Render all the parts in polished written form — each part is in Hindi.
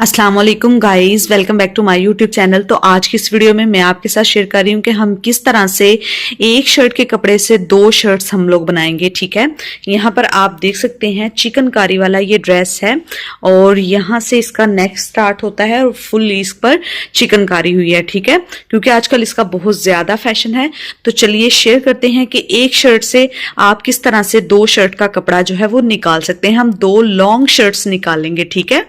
अस्सलाम वालेकुम guys, welcome back to my YouTube channel. तो आज की इस वीडियो में मैं आपके साथ शेयर कर रही हूँ कि हम किस तरह से एक शर्ट के कपड़े से दो शर्ट्स हम लोग बनाएंगे। ठीक है, यहाँ पर आप देख सकते हैं चिकनकारी वाला ये ड्रेस है और यहाँ से इसका नेक स्टार्ट होता है और फुल इस पर चिकनकारी हुई है। ठीक है, क्योंकि आजकल इसका बहुत ज्यादा फैशन है। तो चलिए शेयर करते हैं कि एक शर्ट से आप किस तरह से दो शर्ट का कपड़ा जो है वो निकाल सकते हैं। हम दो लॉन्ग शर्ट्स निकालेंगे। ठीक है,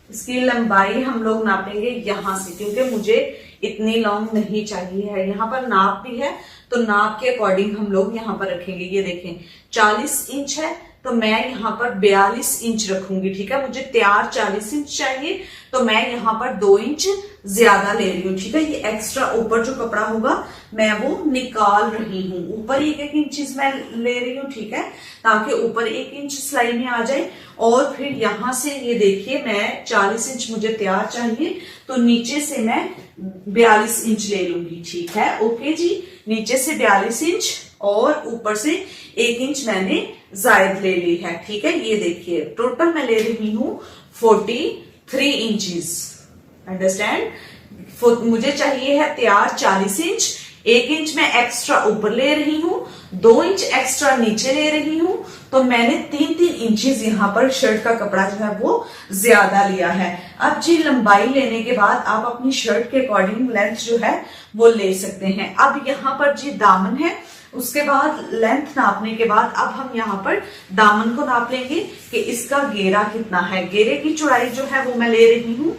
इसकी लंबाई हम लोग नापेंगे यहां से, क्योंकि मुझे इतनी लॉन्ग नहीं चाहिए है। यहाँ पर नाप भी है तो नाप के अकॉर्डिंग हम लोग यहाँ पर रखेंगे। ये देखें 40 इंच है तो मैं यहाँ पर 42 इंच रखूंगी। ठीक है, मुझे तैयार 40 इंच चाहिए तो मैं यहाँ पर 2 इंच ज्यादा ले रही हूँ। ठीक है, ये एक्स्ट्रा ऊपर जो कपड़ा होगा मैं वो निकाल रही हूँ। ऊपर एक इंच मैं ले रही हूँ। ठीक है, ताकि ऊपर 1 इंच सिलाई में आ जाए। और फिर यहां से ये देखिए मैं 40 इंच मुझे तैयार चाहिए तो नीचे से मैं 42 इंच ले लूंगी। ठीक है, ओके जी, नीचे से 42 इंच और ऊपर से 1 इंच मैंने जायद ले ली है। ठीक है, ये देखिए टोटल मैं ले रही हूँ 43 इंचेस। अंडरस्टैंड, मुझे चाहिए है तैयार 40 इंच, 1 इंच मैं एक्स्ट्रा ऊपर ले रही हूँ, 2 इंच एक्स्ट्रा नीचे ले रही हूँ। तो मैंने 3-3 इंचेस यहाँ पर शर्ट का कपड़ा जो है वो ज्यादा लिया है। अब जी लंबाई लेने के बाद आप अपनी शर्ट के अकॉर्डिंग लेंथ जो है वो ले सकते हैं। अब यहाँ पर जी दामन है, उसके बाद लेंथ नापने के बाद अब हम यहाँ पर दामन को नाप लेंगे कि इसका घेरा कितना है। घेरे की चौड़ाई जो है वो मैं ले रही हूँ,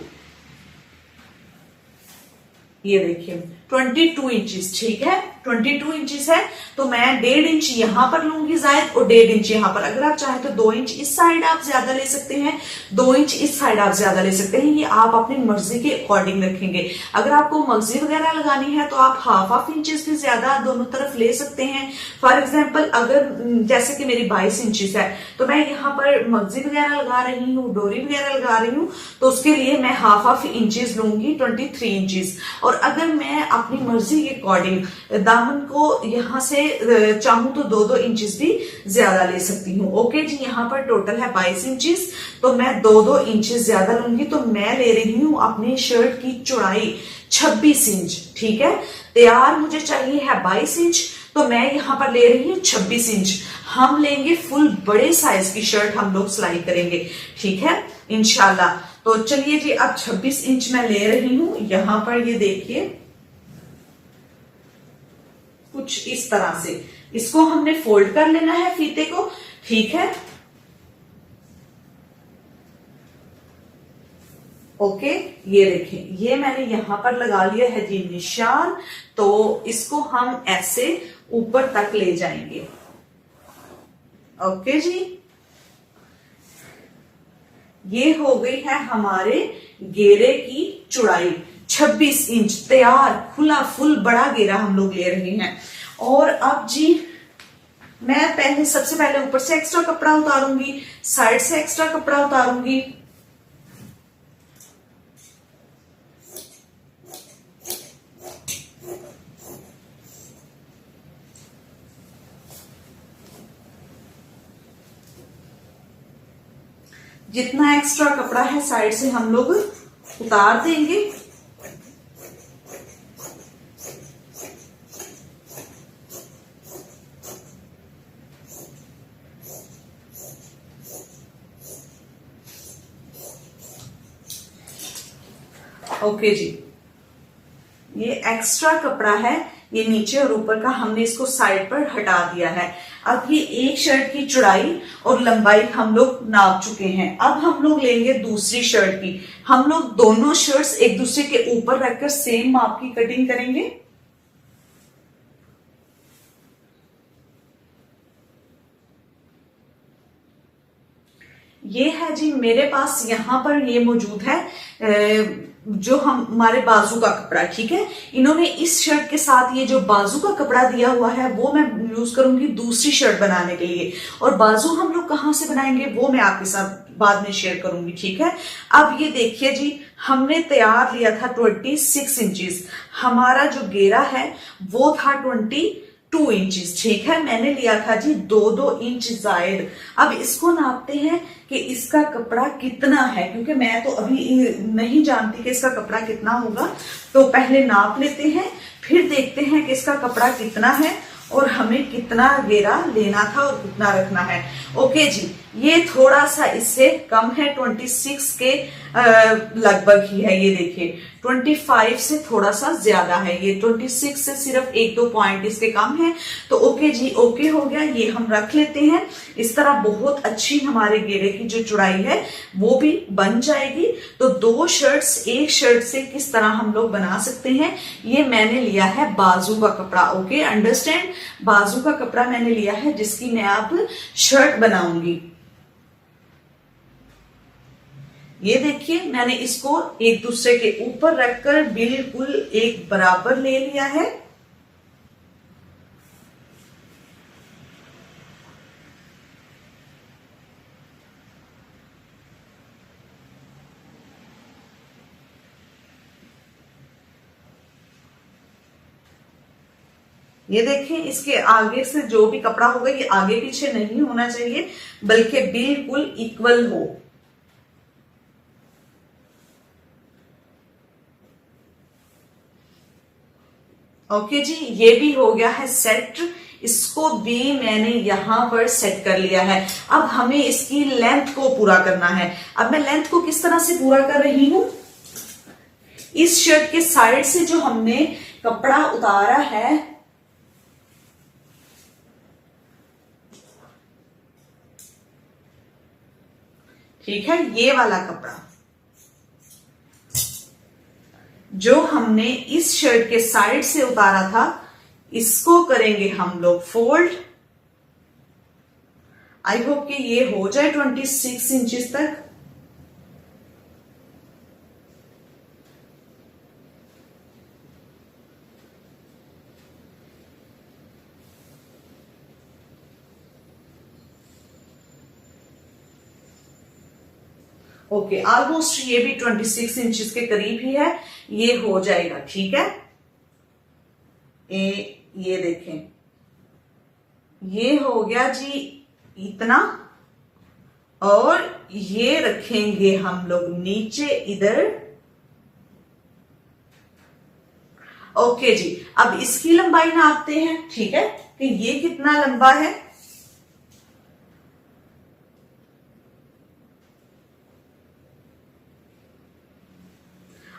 ये देखिए 22 इंचेस। ठीक है, 22 इंचेस है तो मैं 1.5 इंच यहां पर लूंगी जायद और 1.5 इंच यहां पर। अगर आप चाहें तो 2 इंच इस साइड आप ज्यादा ले सकते हैं, 2 इंच इस साइड आप ज्यादा ले सकते हैं। ये आप अपनी मर्जी के अकॉर्डिंग रखेंगे। अगर आपको मर्जी वगैरह लगानी है तो आप हाफ इंचेस भी ज्यादा दोनों तरफ ले सकते हैं। फॉर एग्जाम्पल अगर जैसे कि मेरी 22 इंचेस है तो मैं यहाँ पर मर्जी वगैरह लगा रही हूँ, डोरी वगैरह लगा रही हूँ, तो उसके लिए मैं हाफ इंचेस लूंगी 23 इंचेस। और अगर मैं अपनी मर्जी के अकॉर्डिंग दामन को यहां से चाहूं तो 2-2 इंचेस भी ज्यादा ले सकती हूँ। ओके जी, यहाँ पर टोटल है 22 इंचेस तो मैं 2-2 इंचेस ज्यादा लूंगी। तो मैं ले रही हूँ अपनी शर्ट की चौड़ाई 26 इंच। ठीक है, तैयार मुझे चाहिए है 22 इंच तो मैं यहाँ पर ले रही हूँ 26 इंच। हम लेंगे फुल बड़े साइज की शर्ट हम लोग सिलाई करेंगे। ठीक है, इंशाल्लाह। तो चलिए जी, अब 26 इंच मैं ले रही हूं। यहां पर ये देखिए कुछ इस तरह से इसको हमने फोल्ड कर लेना है फीते को। ठीक है, ओके, ये देखें ये मैंने यहां पर लगा लिया है जी निशान। तो इसको हम ऐसे ऊपर तक ले जाएंगे। ओके जी, ये हो गई है हमारे घेरे की चौड़ाई 26 इंच। तैयार खुला फुल बड़ा घेरा हम लोग ले रहे हैं। और अब जी मैं सबसे पहले ऊपर से एक्स्ट्रा कपड़ा उतारूंगी, साइड से एक्स्ट्रा कपड़ा उतारूंगी। जितना एक्स्ट्रा कपड़ा है साइड से हम लोग उतार देंगे। ओके जी, ये एक्स्ट्रा कपड़ा है, ये नीचे और ऊपर का हमने इसको साइड पर हटा दिया है। अब ये एक शर्ट की चौड़ाई और लंबाई हम लोग नाप चुके हैं। अब हम लोग लेंगे दूसरी शर्ट की। हम लोग दोनों शर्ट्स एक दूसरे के ऊपर रखकर सेम माप की कटिंग करेंगे। ये है जी मेरे पास यहां पर ये मौजूद है जो हमारे बाजू का कपड़ा। ठीक है, इन्होंने इस शर्ट के साथ ये जो बाजू का कपड़ा दिया हुआ है वो मैं यूज करूंगी दूसरी शर्ट बनाने के लिए। और बाजू हम लोग कहां से बनाएंगे वो मैं आपके साथ बाद में शेयर करूंगी। ठीक है, अब ये देखिए जी हमने तैयार लिया था 26 इंचेस। हमारा जो घेरा है वो था 2 इंच, ठीक है। मैंने लिया था जी 2-2 इंच जायद। अब इसको नापते हैं कि इसका कपड़ा कितना है, क्योंकि मैं तो अभी नहीं जानती कि इसका कपड़ा कितना होगा। तो पहले नाप लेते हैं, फिर देखते हैं कि इसका कपड़ा कितना है और हमें कितना घेरा लेना था और कितना रखना है। ओके जी, ये थोड़ा सा इससे कम है, 26 के लगभग ही है। ये देखिए 25 से थोड़ा सा ज्यादा है, ये 26 से सिर्फ 1-2 पॉइंट इसके कम है। तो ओके जी, ओके हो गया, ये हम रख लेते हैं। इस तरह बहुत अच्छी हमारे घेरे की जो चौड़ाई है वो भी बन जाएगी। तो 2 शर्ट्स एक शर्ट से किस तरह हम लोग बना सकते हैं, ये मैंने लिया है बाजू का कपड़ा। ओके, अंडरस्टैंड, बाजू का कपड़ा मैंने लिया है जिसकी मैं अब शर्ट बनाऊंगी। ये देखिए, मैंने इसको एक दूसरे के ऊपर रखकर बिल्कुल एक बराबर ले लिया है। ये देखें, इसके आगे से जो भी कपड़ा होगा ये आगे पीछे नहीं होना चाहिए, बल्कि बिल्कुल इक्वल हो। ओके जी, ये भी हो गया है सेट। इसको भी मैंने यहां पर सेट कर लिया है। अब हमें इसकी लेंथ को पूरा करना है। अब मैं लेंथ को किस तरह से पूरा कर रही हूं, इस शर्ट के साइड से जो हमने कपड़ा उतारा है, ठीक है, ये वाला कपड़ा जो हमने इस शर्ट के साइड से उतारा था, इसको करेंगे हम लोग फोल्ड। आई होप कि ये हो जाए 26 इंचेस तक। ओके, ऑलमोस्ट ये भी 26 इंचेस के करीब ही है, ये हो जाएगा, ठीक है। ये देखें, ये हो गया जी इतना, और ये रखेंगे हम लोग नीचे इधर। ओके जी, अब इसकी लंबाई नापते हैं, ठीक है, कि ये कितना लंबा है।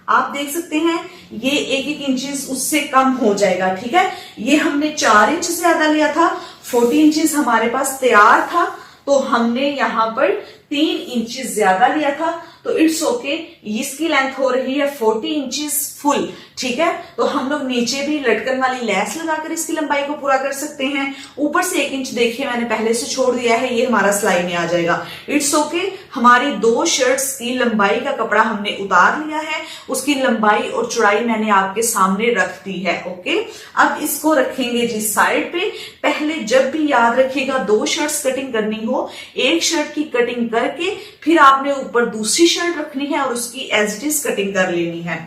आप देख सकते हैं ये 1-1 इंचेस उससे कम हो जाएगा, ठीक है। ये हमने 4 इंच से ज्यादा लिया था, 40 इंचेस हमारे पास तैयार था, तो हमने यहां पर 3 इंचेस ज्यादा लिया था। तो इट्स ओके, इसकी लेंथ हो रही है 40 इंचेस फुल, ठीक है। तो हम लोग नीचे भी लटकन वाली लेस लगाकर इसकी लंबाई को पूरा कर सकते हैं। ऊपर से 1 इंच देखिए मैंने पहले से छोड़ दिया है, ये हमारा सिलाई में आ जाएगा। इट्स ओके, हमारी 2 शर्ट्स की लंबाई का कपड़ा हमने उतार लिया है, उसकी लंबाई और चौड़ाई मैंने आपके सामने रख दी है। ओके, अब इसको रखेंगे जी साइड पे। पहले जब भी याद रखिएगा 2 शर्ट्स कटिंग करनी हो, एक शर्ट की कटिंग करके फिर आपने ऊपर दूसरी शर्ट रखनी है और उसकी एज इट इज कटिंग कर लेनी है।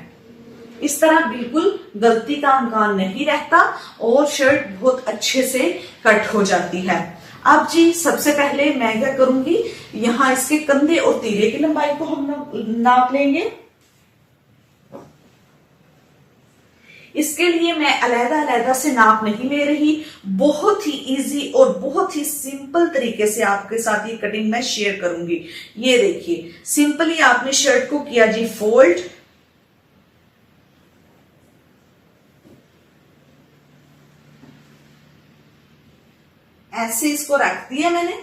इस तरह बिल्कुल गलती का इम्कान नहीं रहता और शर्ट बहुत अच्छे से कट हो जाती है। अब जी सबसे पहले मैं क्या करूंगी, यहां इसके कंधे और तीरे की लंबाई को हम नाप लेंगे। इसके लिए मैं अलग-अलग से नाप नहीं ले रही, बहुत ही इजी और बहुत ही सिंपल तरीके से आपके साथ ये कटिंग मैं शेयर करूंगी। ये देखिए, सिंपली आपने शर्ट को किया जी फोल्ड, ऐसे इसको रख दिया मैंने।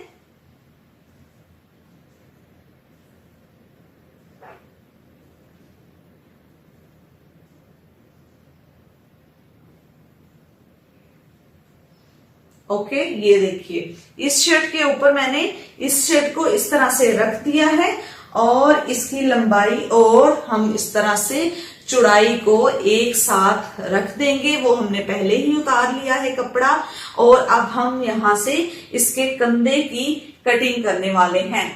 ओके, ये देखिए इस शर्ट के ऊपर मैंने इस शर्ट को इस तरह से रख दिया है और इसकी लंबाई और हम इस तरह से चौड़ाई को एक साथ रख देंगे। वो हमने पहले ही उतार लिया है कपड़ा और अब हम यहां से इसके कंधे की कटिंग करने वाले हैं।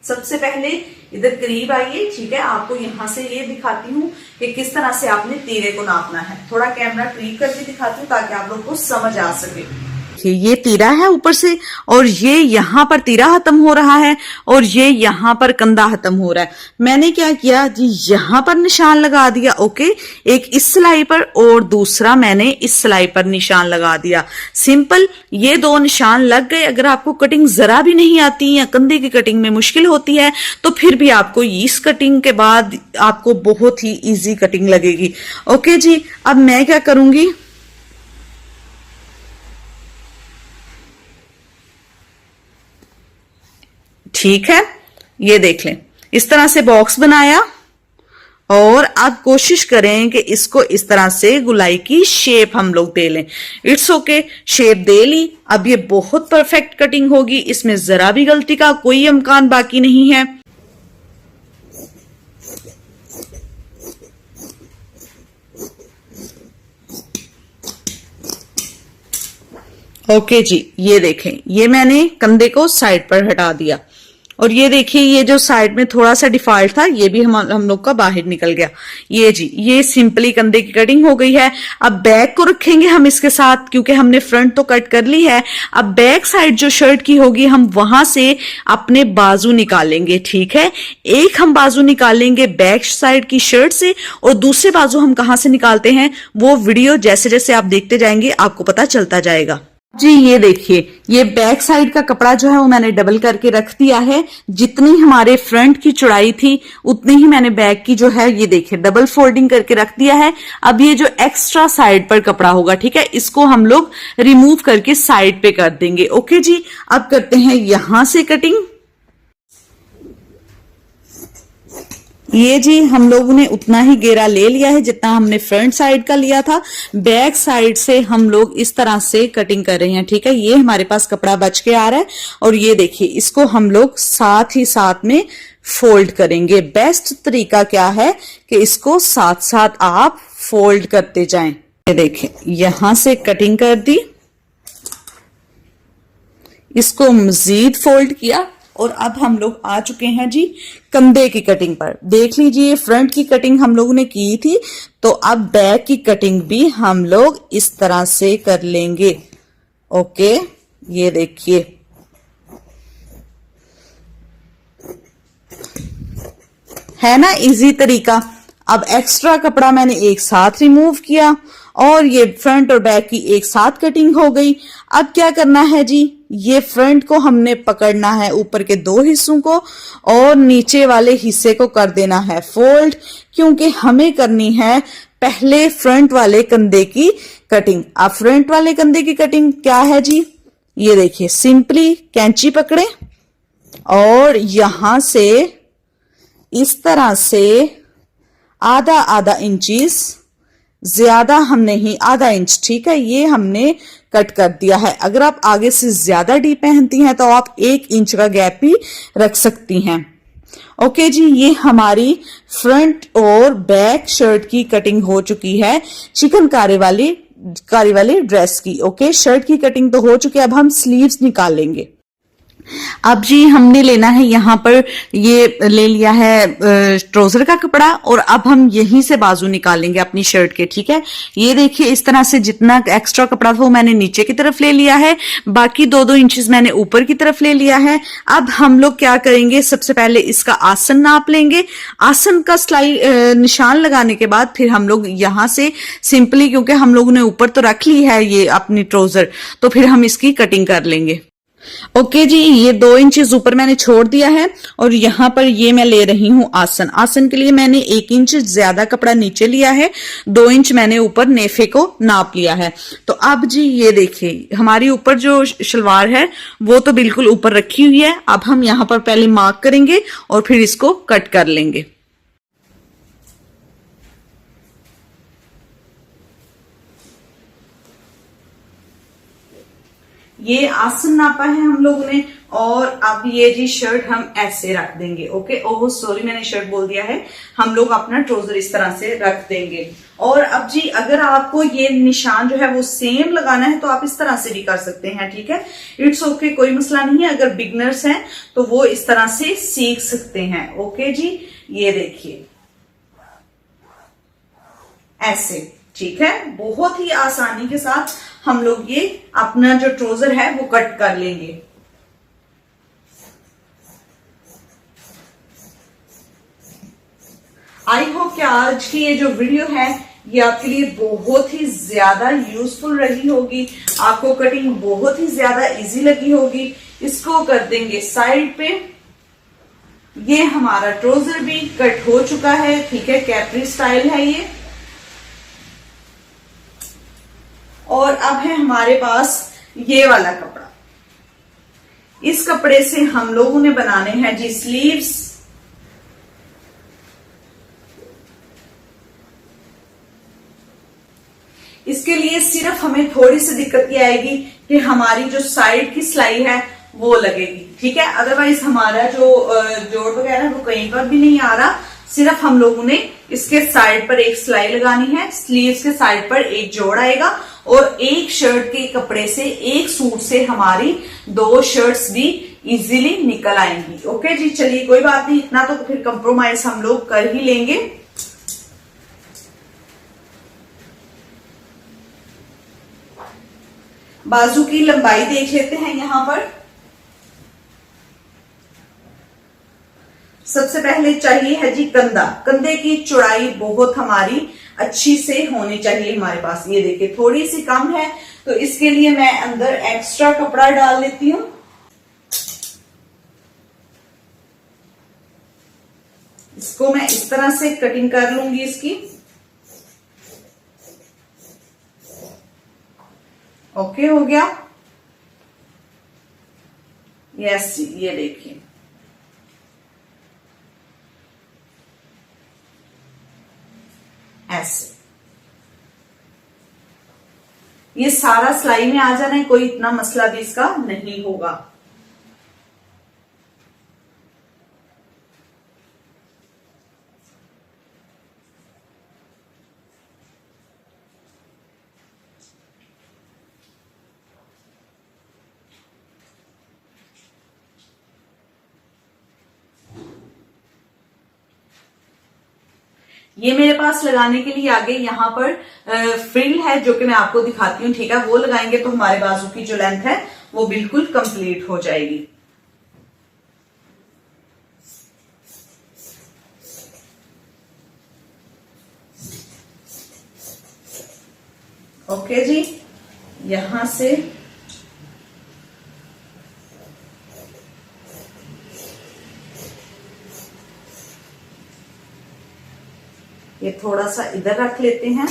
सबसे पहले इधर करीब आइए, ठीक है। आपको यहां से ये दिखाती हूँ कि किस तरह से आपने तीरे को नापना है। थोड़ा कैमरा ट्रीक करके दिखाती हूँ ताकि आप लोग को समझ आ सके। ये तीरा है ऊपर से, और ये यहां पर तीरा खत्म हो रहा है, और ये यहां पर कंधा खत्म हो रहा है। मैंने क्या किया जी, यहां पर निशान लगा दिया, ओके। एक इस सिलाई पर और दूसरा मैंने इस सिलाई पर निशान लगा दिया। सिंपल, ये दो निशान लग गए। अगर आपको कटिंग जरा भी नहीं आती या कंधे की कटिंग में मुश्किल होती है तो फिर भी आपको इस कटिंग के बाद आपको बहुत ही इजी कटिंग लगेगी, ओके जी। अब मैं क्या करूंगी, ठीक है, ये देख लें, इस तरह से बॉक्स बनाया, और अब कोशिश करें कि इसको इस तरह से गुलाई की शेप हम लोग दे लें। इट्स ओके, शेप दे ली। अब ये बहुत परफेक्ट कटिंग होगी, इसमें जरा भी गलती का कोई इम्कान बाकी नहीं है। ओके जी, ये देखें, ये मैंने कंधे को साइड पर हटा दिया, और ये देखिए ये जो साइड में थोड़ा सा डिफॉल्ट था ये भी हम लोग का बाहर निकल गया। ये जी, ये सिंपली कंधे की कटिंग हो गई है। अब बैक को रखेंगे हम इसके साथ, क्योंकि हमने फ्रंट तो कट कर ली है। अब बैक साइड जो शर्ट की होगी हम वहां से अपने बाजू निकालेंगे, ठीक है। एक हम बाजू निकालेंगे बैक साइड की शर्ट से, और दूसरे बाजू हम कहां से निकालते हैं वो वीडियो जैसे जैसे आप देखते जाएंगे आपको पता चलता जाएगा जी। ये देखिए, ये बैक साइड का कपड़ा जो है वो मैंने डबल करके रख दिया है। जितनी हमारे फ्रंट की चौड़ाई थी उतनी ही मैंने बैक की जो है ये देखिए डबल फोल्डिंग करके रख दिया है। अब ये जो एक्स्ट्रा साइड पर कपड़ा होगा, ठीक है, इसको हम लोग रिमूव करके साइड पे कर देंगे, ओके जी। अब करते हैं यहां से कटिंग। ये जी, हम लोगों ने उतना ही घेरा ले लिया है जितना हमने फ्रंट साइड का लिया था। बैक साइड से हम लोग इस तरह से कटिंग कर रहे हैं, ठीक है। ये हमारे पास कपड़ा बच के आ रहा है, और ये देखिए इसको हम लोग साथ ही साथ में फोल्ड करेंगे। बेस्ट तरीका क्या है कि इसको साथ साथ आप फोल्ड करते जाएं। ये देखिए, यहां से कटिंग कर दी, इसको मजीद फोल्ड किया, और अब हम लोग आ चुके हैं जी कंधे की कटिंग पर। देख लीजिए, फ्रंट की कटिंग हम लोगों ने की थी, तो अब बैक की कटिंग भी हम लोग इस तरह से कर लेंगे, ओके। ये देखिए, है ना इजी तरीका। अब एक्स्ट्रा कपड़ा मैंने एक साथ रिमूव किया, और ये फ्रंट और बैक की एक साथ कटिंग हो गई। अब क्या करना है जी, ये फ्रंट को हमने पकड़ना है, ऊपर के दो हिस्सों को, और नीचे वाले हिस्से को कर देना है फोल्ड, क्योंकि हमें करनी है पहले फ्रंट वाले कंधे की कटिंग। अब फ्रंट वाले कंधे की कटिंग क्या है जी, ये देखिए, सिंपली कैंची पकड़े और यहां से इस तरह से आधा आधा इंचीज, ज्यादा हम नहीं, आधा इंच, ठीक है, ये हमने कट कर दिया है। अगर आप आगे से ज्यादा डीप पहनती हैं तो आप 1 इंच का गैप भी रख सकती हैं, ओके जी। ये हमारी फ्रंट और बैक शर्ट की कटिंग हो चुकी है, चिकनकारी वाली ड्रेस की, ओके। शर्ट की कटिंग तो हो चुकी है, अब हम स्लीव्स निकालेंगे। अब जी हमने लेना है, यहां पर ये ले लिया है ट्राउजर का कपड़ा, और अब हम यहीं से बाजू निकालेंगे अपनी शर्ट के, ठीक है। ये देखिए, इस तरह से जितना एक्स्ट्रा कपड़ा था वो मैंने नीचे की तरफ ले लिया है, बाकी 2-2 इंचेस मैंने ऊपर की तरफ ले लिया है। अब हम लोग क्या करेंगे, सबसे पहले इसका आसन नाप लेंगे। आसन का सिलाई निशान लगाने के बाद फिर हम लोग यहां से सिंपली, क्योंकि हम लोगों ने ऊपर तो रख ली है ये अपनी ट्राउजर, तो फिर हम इसकी कटिंग कर लेंगे, ओके जी। ये 2 इंचेस ऊपर मैंने छोड़ दिया है, और यहां पर ये मैं ले रही हूं आसन। आसन के लिए मैंने 1 इंच ज्यादा कपड़ा नीचे लिया है, 2 इंच मैंने ऊपर नेफे को नाप लिया है। तो अब जी ये देखिए, हमारी ऊपर जो शलवार है वो तो बिल्कुल ऊपर रखी हुई है। अब हम यहां पर पहले मार्क करेंगे और फिर इसको कट कर लेंगे। ये आसन नापा है हम लोगों ने, और अब ये जी शर्ट हम ऐसे रख देंगे। ओके, ओह सॉरी मैंने शर्ट बोल दिया है, हम लोग अपना ट्राउजर इस तरह से रख देंगे। और अब जी अगर आपको ये निशान जो है वो सेम लगाना है तो आप इस तरह से भी कर सकते हैं, ठीक है, इट्स ओके, कोई मसला नहीं है। अगर बिगनर्स हैं तो वो इस तरह से सीख सकते हैं। ओके जी, ये देखिए ऐसे, ठीक है, बहुत ही आसानी के साथ हम लोग ये अपना जो ट्राउजर है वो कट कर लेंगे। आई होप कि आज की ये जो वीडियो है ये आपके लिए बहुत ही ज्यादा यूजफुल रही होगी, आपको कटिंग बहुत ही ज्यादा इजी लगी होगी। इसको कर देंगे साइड पे। ये हमारा ट्राउजर भी कट हो चुका है, ठीक है, कैपरी स्टाइल है ये। और अब है हमारे पास ये वाला कपड़ा। इस कपड़े से हम लोगों ने बनाने हैं जी स्लीव्स। इसके लिए सिर्फ हमें थोड़ी सी दिक्कत ये आएगी कि हमारी जो साइड की सिलाई है वो लगेगी, ठीक है, अदरवाइज हमारा जो जोड़ वगैरह है वो कहीं पर भी नहीं आ रहा। सिर्फ हम लोगों ने इसके साइड पर एक सिलाई लगानी है, स्लीव्स के साइड पर एक जोड़ आएगा, और एक शर्ट के कपड़े से, एक सूट से हमारी 2 शर्ट्स भी इजीली निकल आएंगी। ओके जी, चलिए कोई बात नहीं, इतना तो फिर कंप्रोमाइज हम लोग कर ही लेंगे। बाजू की लंबाई देख लेते हैं यहां पर। सबसे पहले चाहिए है जी कंधा। कंधे की चौड़ाई बहुत हमारी अच्छी से होनी चाहिए हमारे पास। ये देखिए थोड़ी सी कम है, तो इसके लिए मैं अंदर एक्स्ट्रा कपड़ा डाल लेती हूं। इसको मैं इस तरह से कटिंग कर लूंगी इसकी। ओके हो गया, यस जी, ये देखिए ऐसे। ये सारा सिलाई में आ जाना है, कोई इतना मसला भी इसका नहीं होगा। ये मेरे पास लगाने के लिए आगे यहाँ पर फ्रिल है जो कि मैं आपको दिखाती हूँ, ठीक है, वो लगाएंगे तो हमारे बाजू की जो लेंथ है वो बिल्कुल कंप्लीट हो जाएगी। ओके जी, यहां से ये थोड़ा सा इधर रख लेते हैं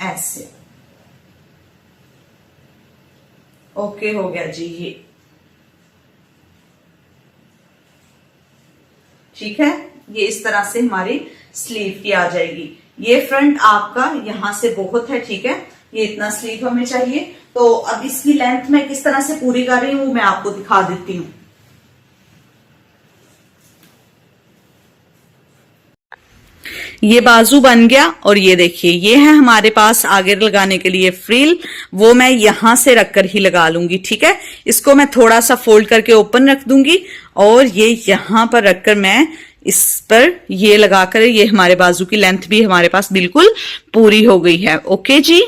ऐसे। ओके हो गया जी, ये ठीक है। ये इस तरह से हमारी स्लीव की आ जाएगी। ये फ्रंट आपका यहां से बहुत है, ठीक है, ये इतना स्लीव हमें चाहिए। तो अब इसकी लेंथ मैं किस तरह से पूरी कर रही हूं वो मैं आपको दिखा देती हूं। ये बाजू बन गया, और ये देखिए ये है हमारे पास आगे लगाने के लिए फ्रिल, वो मैं यहां से रखकर ही लगा लूंगी, ठीक है। इसको मैं थोड़ा सा फोल्ड करके ओपन रख दूंगी, और ये यहां पर रखकर मैं इस पर ये लगाकर, ये हमारे बाजू की लेंथ भी हमारे पास बिल्कुल पूरी हो गई है। ओके जी,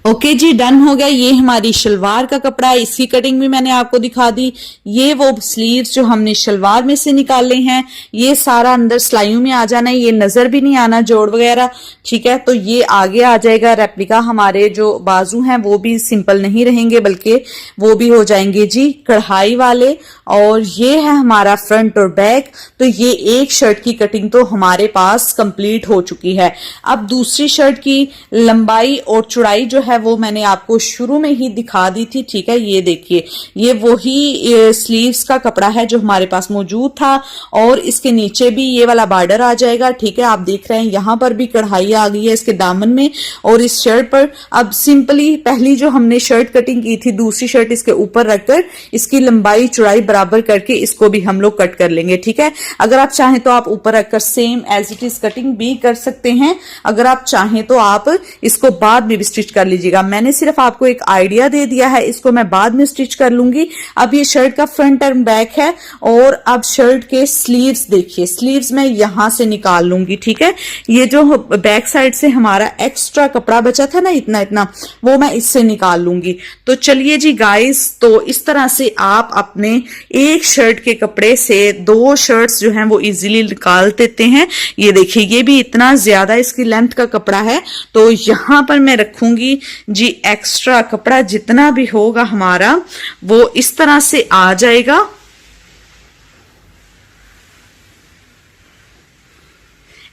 ओके जी, डन हो गया। ये हमारी शलवार का कपड़ा है, इसकी कटिंग भी मैंने आपको दिखा दी। ये वो स्लीव्स जो हमने शलवार में से निकाले हैं, ये सारा अंदर सिलाइयों में आ जाना है, ये नजर भी नहीं आना जोड़ वगैरह, ठीक है। तो ये आगे आ जाएगा रेप्लिका। हमारे जो बाजू हैं वो भी सिंपल नहीं रहेंगे, बल्कि वो भी हो जाएंगे जी कढ़ाई वाले। और ये है हमारा फ्रंट और बैक। तो ये एक शर्ट की कटिंग तो हमारे पास कंप्लीट हो चुकी है। अब दूसरी शर्ट की लंबाई और चौड़ाई कढ़ाई जो है वो मैंने आपको शुरू में ही दिखा दी थी, ठीक है। ये देखिए, ये वही स्लीव्स का कपड़ा है जो हमारे पास मौजूद था, और इसके नीचे भी ये वाला बॉर्डर आ जाएगा, ठीक है। आप देख रहे हैं यहाँ पर भी कढ़ाई आ गई है इसके दामन में, और इस शर्ट पर अब सिंपली पहली जो हमने शर्ट कटिंग की थी, दूसरी शर्ट इसके ऊपर रखकर इसकी लंबाई चौड़ाई बराबर करके इसको भी हम लोग कट कर लेंगे, ठीक है। अगर आप चाहें तो आप ऊपर रखकर same as it is cutting भी कर सकते हैं, अगर आप चाहें तो आप इसको बाद में भी स्टिच कर लीजिएगा। मैंने सिर्फ आपको एक आइडिया दे दिया है, इसको मैं बाद में स्टिच कर लूंगी। अब ये शर्ट का फ्रंट एंड बैक है, और अब शर्ट के स्लीव्स देखिए, स्लीव्स मैं यहां से निकाल लूंगी, ठीक है। ये जो बैक साइड से हमारा एक्स्ट्रा कपड़ा बचा था ना, इतना इतना, वो मैं इससे निकाल लूंगी। तो चलिए जी गाइस, तो इस तरह से आप अपने एक शर्ट के कपड़े से दो शर्ट्स जो हैं वो इजीली निकाल देते हैं। ये देखिए, ये भी इतना ज्यादा इसकी लेंथ का कपड़ा है, तो यहां पर मैं रखूंगी जी एक्स्ट्रा कपड़ा, जितना भी होगा हमारा वो इस तरह से आ जाएगा।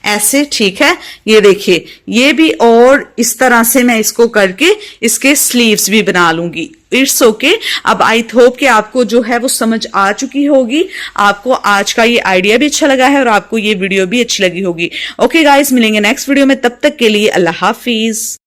ऐसे, ठीक है। ये देखिए, ये भी, और इस तरह से मैं इसको करके इसके स्लीव्स भी बना लूंगी। It's okay. अब आई होप कि आपको जो है वो समझ आ चुकी होगी, आपको आज का ये आइडिया भी अच्छा लगा है, और आपको ये वीडियो भी अच्छी लगी होगी। ओके गाइस, मिलेंगे नेक्स्ट वीडियो में, तब तक के लिए अल्लाह हाफिज।